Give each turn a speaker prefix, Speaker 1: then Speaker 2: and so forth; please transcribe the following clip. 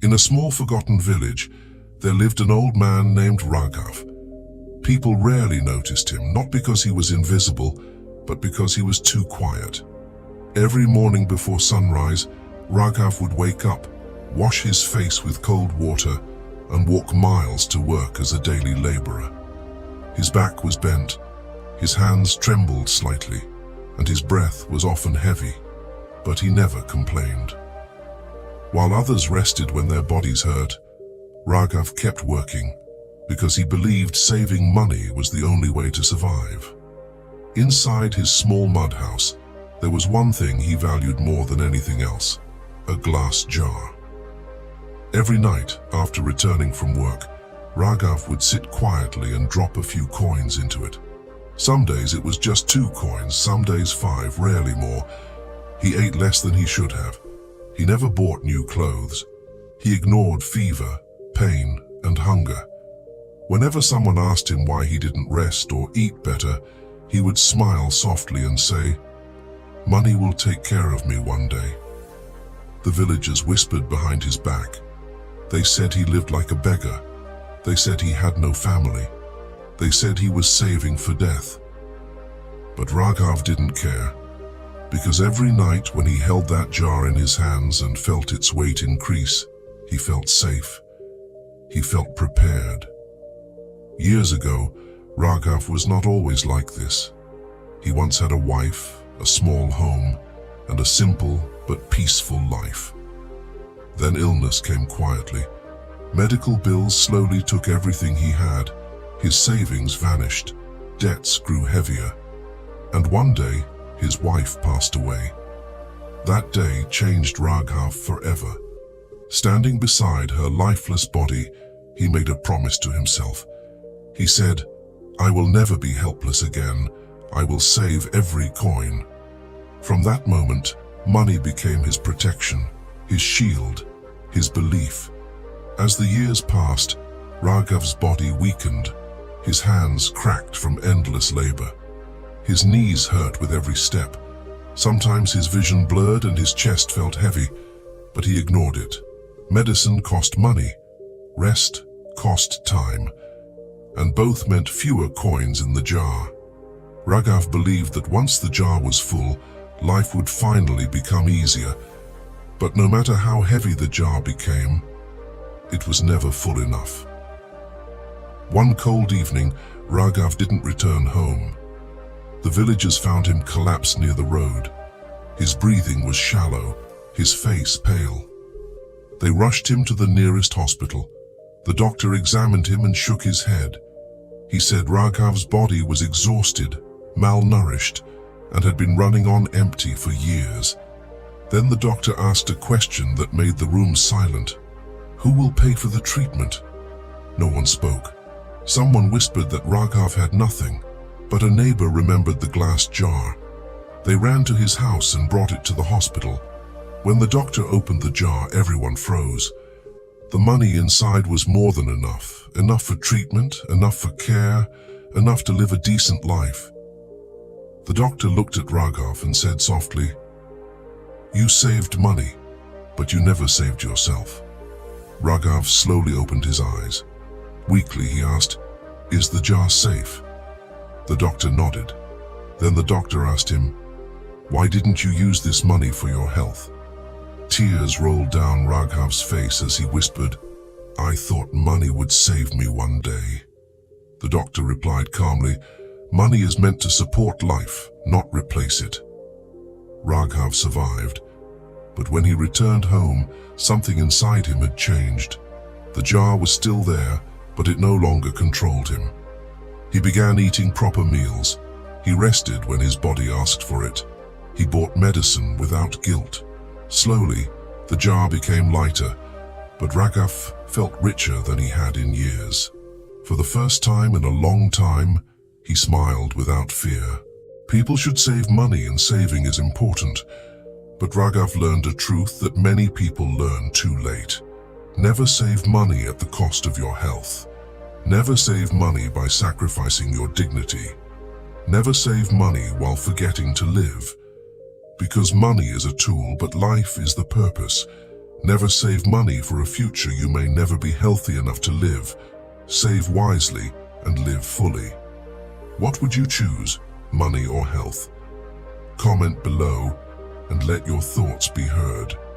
Speaker 1: In a small forgotten village, there lived an old man named Raghav. People rarely noticed him, not because he was invisible, but because he was too quiet. Every morning before sunrise, Raghav would wake up, wash his face with cold water, and walk miles to work as a daily laborer. His back was bent, his hands trembled slightly, and his breath was often heavy, but he never complained. While others rested when their bodies hurt, Raghav kept working because he believed saving money was the only way to survive. Inside his small mud house, there was one thing he valued more than anything else: a glass jar. Every night, after returning from work, Raghav would sit quietly and drop a few coins into it. Some days it was just 2 coins, some days 5, rarely more. He ate less than he should have. He never bought new clothes. He ignored fever, pain, and hunger. Whenever someone asked him why he didn't rest or eat better, he would smile softly and say, "Money will take care of me one day." The villagers whispered behind his back. They said he lived like a beggar. They said he had no family. They said he was saving for death. But Raghav didn't care, because every night when he held that jar in his hands and felt its weight increase, he felt safe. He felt prepared. Years ago, Raghav was not always like this. He once had a wife, a small home, and a simple but peaceful life. Then illness came quietly. Medical bills slowly took everything he had. His savings vanished. Debts grew heavier. And one day, his wife passed away. That day changed Raghav forever. Standing beside her lifeless body, he made a promise to himself. He said, "I will never be helpless again. I will save every coin." From that moment, money became his protection, his shield, his belief. As the years passed, Raghav's body weakened. His hands cracked from endless labor. His knees hurt with every step. Sometimes his vision blurred and his chest felt heavy, but he ignored it. Medicine cost money. Rest cost time. And both meant fewer coins in the jar. Raghav believed that once the jar was full, life would finally become easier. But no matter how heavy the jar became, it was never full enough. One cold evening, Raghav didn't return home. The villagers found him collapsed near the road. His breathing was shallow, his face pale. They rushed him to the nearest hospital. The doctor examined him and shook his head. He said Raghav's body was exhausted, malnourished, and had been running on empty for years. Then the doctor asked a question that made the room silent. "Who will pay for the treatment?" No one spoke. Someone whispered that Raghav had nothing, but a neighbor remembered the glass jar. They ran to his house and brought it to the hospital. When the doctor opened the jar, everyone froze. The money inside was more than enough. Enough for treatment, enough for care, enough to live a decent life. The doctor looked at Raghav and said softly, "You saved money, but you never saved yourself." Raghav slowly opened his eyes. Weakly he asked, "Is the jar safe?" The doctor nodded. Then the doctor asked him, "Why didn't you use this money for your health?" Tears rolled down Raghav's face as he whispered, "I thought money would save me one day." The doctor replied calmly, "Money is meant to support life, not replace it." Raghav survived, but when he returned home, something inside him had changed. The jar was still there, but it no longer controlled him. He began eating proper meals. He rested when his body asked for it. He bought medicine without guilt. Slowly, the jar became lighter, but Raghav felt richer than he had in years. For the first time in a long time, he smiled without fear. People should save money, and saving is important. But Raghav learned a truth that many people learn too late. Never save money at the cost of your health. Never save money by sacrificing your dignity. Never save money while forgetting to live. Because money is a tool, but life is the purpose. Never save money for a future you may never be healthy enough to live. Save wisely and live fully. What would you choose, money or health? Comment below and let your thoughts be heard.